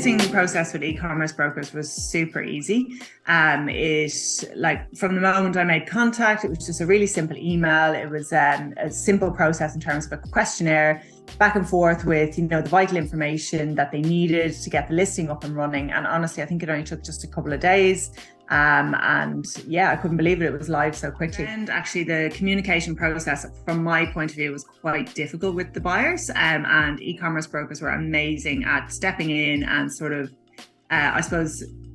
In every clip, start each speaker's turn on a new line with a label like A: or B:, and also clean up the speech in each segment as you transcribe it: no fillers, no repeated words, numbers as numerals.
A: listing process with e-commerce brokers was super easy. It, like, from the moment I made contact, it was just a really simple email. It was a simple process in terms of a questionnaire, back and forth with, the vital information that they needed to get the listing up and running. And honestly, I think it only took just a couple of days. I couldn't believe it was live so quickly. And actually the communication process from my point of view was quite difficult with the buyers, and e-commerce brokers were amazing at stepping in and sort of,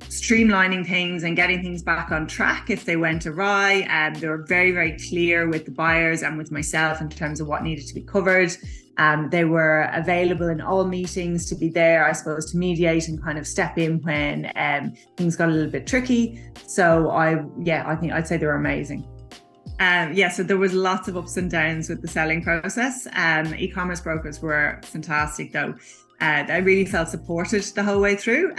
A: streamlining things and getting things back on track if they went awry. They were very, very clear with the buyers and with myself in terms of what needed to be covered. They were available in all meetings to be there, to mediate and kind of step in when things got a little bit tricky. So I think I'd say they were amazing. So there was lots of ups and downs with the selling process. E-commerce brokers were fantastic though. I really felt supported the whole way through.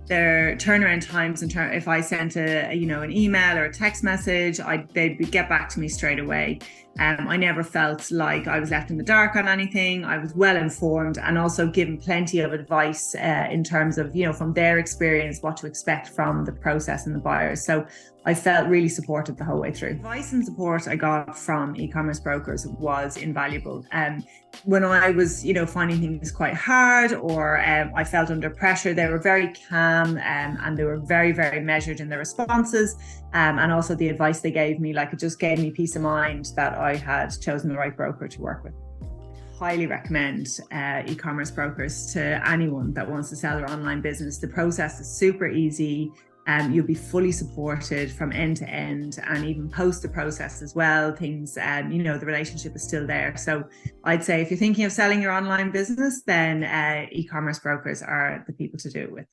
A: Their turnaround times, if I sent an email or a text message, they'd get back to me straight away. I never felt like I was left in the dark on anything. I was well informed and also given plenty of advice in terms of, from their experience, what to expect from the process and the buyers. So I felt really supported the whole way through. Advice and support I got from e-commerce brokers was invaluable. When I was, finding things quite hard or I felt under pressure, they were very calm and they were very, very measured in their responses. And also the advice they gave me, it just gave me peace of mind that I had chosen the right broker to work with. Highly recommend e-commerce brokers to anyone that wants to sell their online business. The process is super easy. You'll be fully supported from end to end, and even post the process as well. Things, the relationship is still there. So I'd say if you're thinking of selling your online business, then e-commerce brokers are the people to do it with.